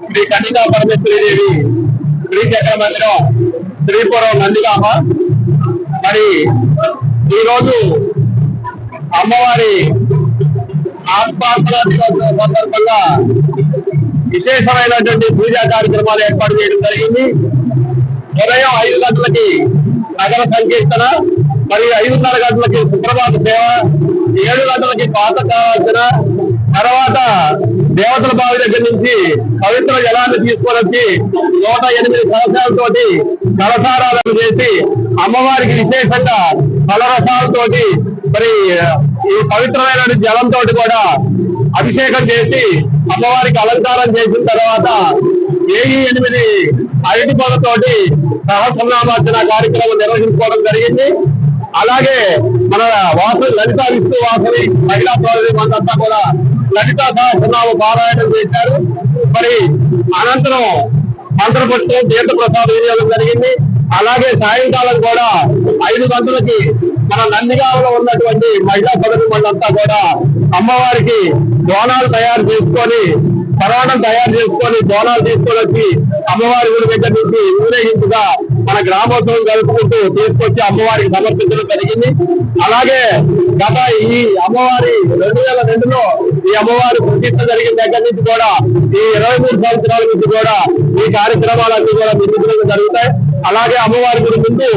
శ్రీ కన్నికా పరమేశ్వరీదేవి శ్రీచక్ర మందిరం శ్రీపురం నందిగామ. మరి ఈరోజు అమ్మవారి ఆత్మార్పణ సందర్భంగా విశేషమైనటువంటి పూజా కార్యక్రమాలు ఏర్పాటు చేయడం జరిగింది. ఉదయం 5 గంటలకి నగర సంకీర్తన, మరియు 5:30 గంటలకి సుప్రభాత సేవ, 7 గంటలకి పాత కావాల్సిన తర్వాత దేవతల బావి దగ్గర నుంచి పవిత్ర జలాన్ని తీసుకొని వచ్చి 108 కలశాలతోటి కలశారాధన చేసి అమ్మవారికి విశేషంగా ఫలరసాలతోటి మరి ఈ పవిత్రమైన జలంతో కూడా అభిషేకం చేసి అమ్మవారికి అలంకారం చేసిన తర్వాత 8 అరటి పళ్ళతోటి సహస్రనామార్చన కార్యక్రమం నిర్వహించుకోవడం జరిగింది. అలాగే మన లలితా విష్ణు వాసవి మహిళా సోదరి మందంతా కూడా లలితా సహస్రనామ పారాయణం చేశారు. మరి అనంతరం మంత్రపుష్పం తీర్థ ప్రసాద వినియోగం జరిగింది. అలాగే సాయంకాలం కూడా 5 గంటలకి మన నందిగామలో ఉన్నటువంటి మహిళా సోదరి మందంతా కూడా అమ్మవారికి బోనాలు తయారు చేసుకొని పరవాణం తయారు చేసుకొని బోనాలు తీసుకొని వచ్చి అమ్మవారి ఊరి దగ్గర నుంచి ఊరేగింపుగా మన గ్రామోత్సవం జరుపుకుంటూ తీసుకొచ్చి అమ్మవారికి సమర్పించడం జరిగింది. అలాగే గత ఈ అమ్మవారి 2002లో ఈ అమ్మవారి ప్రతిష్ట జరిగిన దగ్గర నుంచి కూడా ఈ 23 సంవత్సరాల నుంచి కూడా ఈ కార్యక్రమాలన్నీ కూడా నిర్మితంగా జరుగుతాయి. అలాగే అమ్మవారి గురి ముందు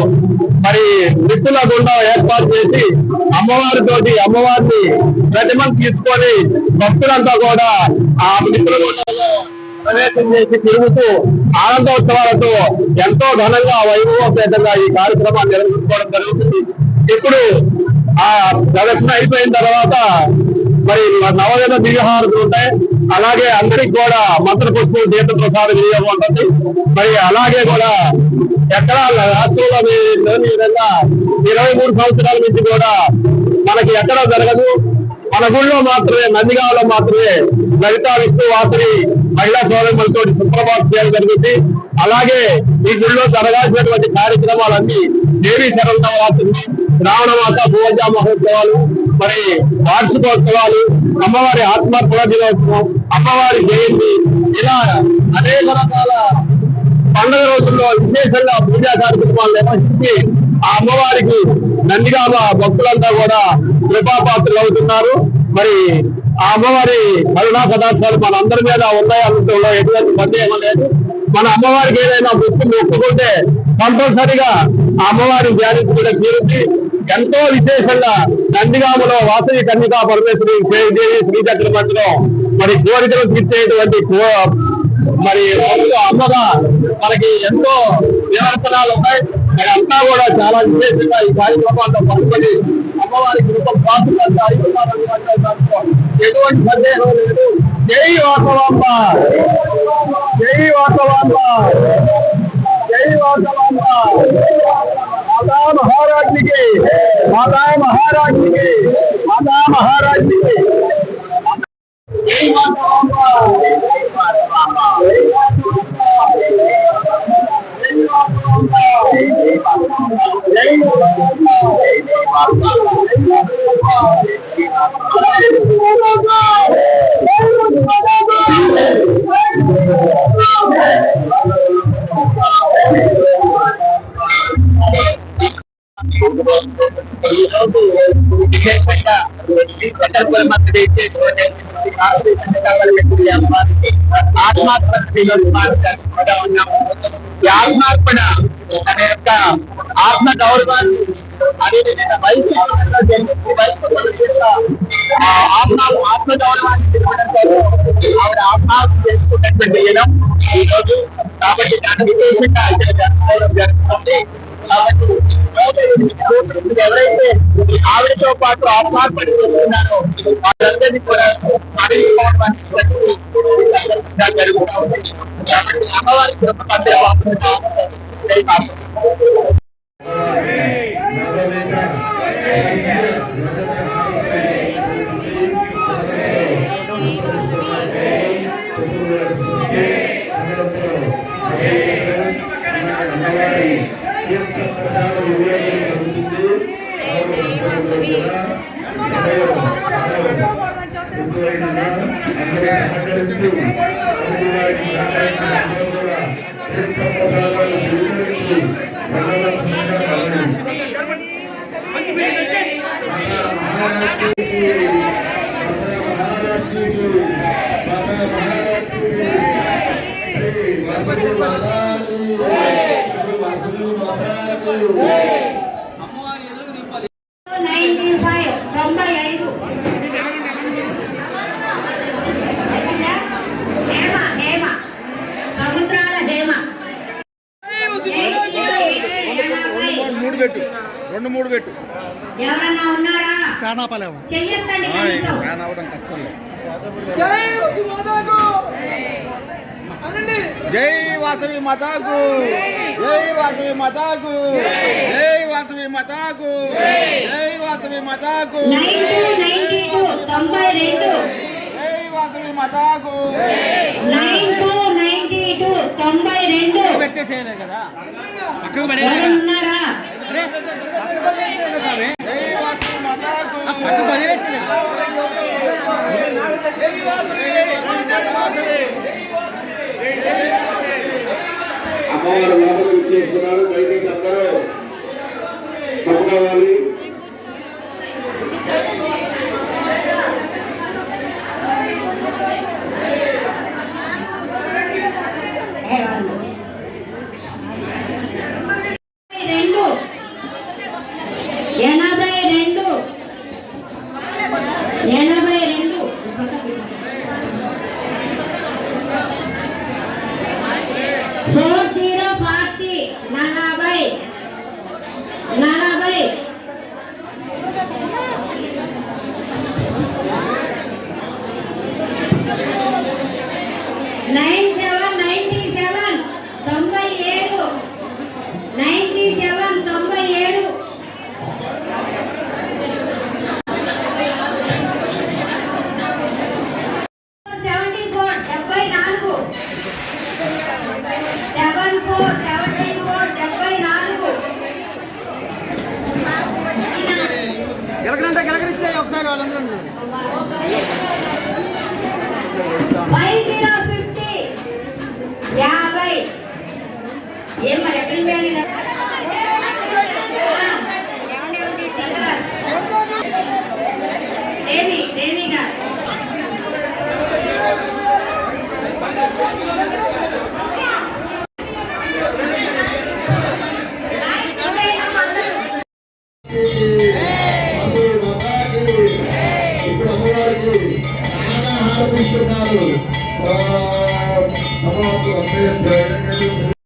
మరి నిప్పుల గుండం ఏర్పాటు చేసి అమ్మవారిని ప్రతిమను తీసుకొని భక్తులంతా కూడా ఆ నిప్పుల గుండంలో ప్రవేశం చేసి తిరుగుతూ ఆనందోత్సవాలతో ఎంతో ఘనంగా వైభవోపేతంగా ఈ కార్యక్రమాన్ని నిర్వహించుకోవడం జరుగుతుంది. ఇప్పుడు ఆ ప్రదక్షిణ అయిపోయిన తర్వాత మరి నవజన దివ్యహారతులు ఉంటాయి. అలాగే అందరికి కూడా మంత్రపుష్పం తీర్థ ప్రసాద వినియోగం ఉంటుంది. మరి అలాగే కూడా ఎక్కడ రాష్ట్రంలో లేని విధంగా 23 సంవత్సరాల నుంచి కూడా మనకి ఎక్కడ జరగదు. మన గుళ్ళో మాత్రమే, నందిగామలో మాత్రమే లలితా విష్ణు వాసవి మహిళా సోదరులతో సుప్రభాత సేవ జరుగుతుంది. అలాగే ఈ గుళ్ళో జరగాల్సినటువంటి కార్యక్రమాలన్నీ దేవీ శరన్నవరాత్రులు, శ్రావణ మాస పూజ మహోత్సవాలు, మరి వార్షికోత్సవాలు, అమ్మవారి ఆత్మార్పణ దినోత్సవం, అమ్మవారి జయంతి, ఇలా అనేక రకాల పండుగ రోజుల్లో విశేషంగా పూజా కార్యక్రమాలు నిర్వహించి ఆ అమ్మవారికి నందిగామ భక్తులంతా కూడా కృపాపాత్రులు అవుతున్నారు. మరి ఆ అమ్మవారి కరుణా కటాక్షాలు మన అందరి మీద ఉన్నాయన్నట్లో ఎటువంటి సందేహం లేదు. మన అమ్మవారికి ఏదైనా మొక్కుకుంటే కంపల్సరిగా ఆ అమ్మవారిని ధ్యానించుకునే తీరుంది. ఎంతో విశేషంగా నందిగామలో వాసవి కన్నికా పరమేశ్వరి శ్రీచక్ర మందిరం మరి కోరికలు తీర్చేటువంటి మరి అమ్మగా మనకి ఎంతో నిదర్శనాలు ఉన్నాయి. మరి అంతా కూడా చాలా విశేషంగా ఈ కార్యక్రమాల్లో పాల్గొని అమ్మవారి కృప ప్రార్థనగా ఎటువంటి సందేహం లేదు. జై వాసవాంబ, జై వాసవాంబ, జై వాసవాంబ. మాతా మహారాజ్కి, మాతా మహారాజ్కి, మాతా మహారాజ్కి. జై వాసవాంబ, జై వాసవాంబ, జై వాసవాంబ, జై వాసవాంబ, జై వాసవాంబ, జై వాసవాంబ, జై విశేషంగా ఆత్మార్పణ అనే యొక్క ఆత్మ గౌరవాన్ని అదేవిధంగా వయసు ఆత్మ గౌరవాన్ని తిరగడం కోసం ఆవిడ ఆత్మార్పణ చేసుకున్నటువంటి దినం ఈ రోజు. కాబట్టి దాని విశేషంగా జరుపుకోవడం జరుగుతుంది. కాబట్టి ఎవరైతే ఆవిడతో పాటు ఆత్మార్పణ చేస్తున్నారో వాళ్ళందరినీ కూడా స్మరించుకోవడానికి జరుగుతూ ఉంది. కాబట్టి అమ్మవారి రెండు మూడు పెట్టు. ఎవరన్నా ఉన్నారా? చెయ్యొద్దండి కనీసం. జై వాసవి మాతాకు, జై వాసవి మాతాకు, జై వాసవి మాతాకు, జై వాసవి మాతాకు, 92 జై వాసవి మాతాకు, 92 పెట్టేసేయలే కదా ఉన్నారా? జై వాసవి మాతాకు, అమ్మవారు లోపలికి ఇచ్చేస్తున్నారు. దయచేసి అందరూ తప్పు కావాలి. గెలకరిచ్చాయి ఒకసారి వాళ్ళందరూ 50 ఏం మరి ఎక్కడికి వెళ్ళి దేవి గారు ఇప్పుడు అమ్మవారికి చాలా హారమిస్తున్నారు.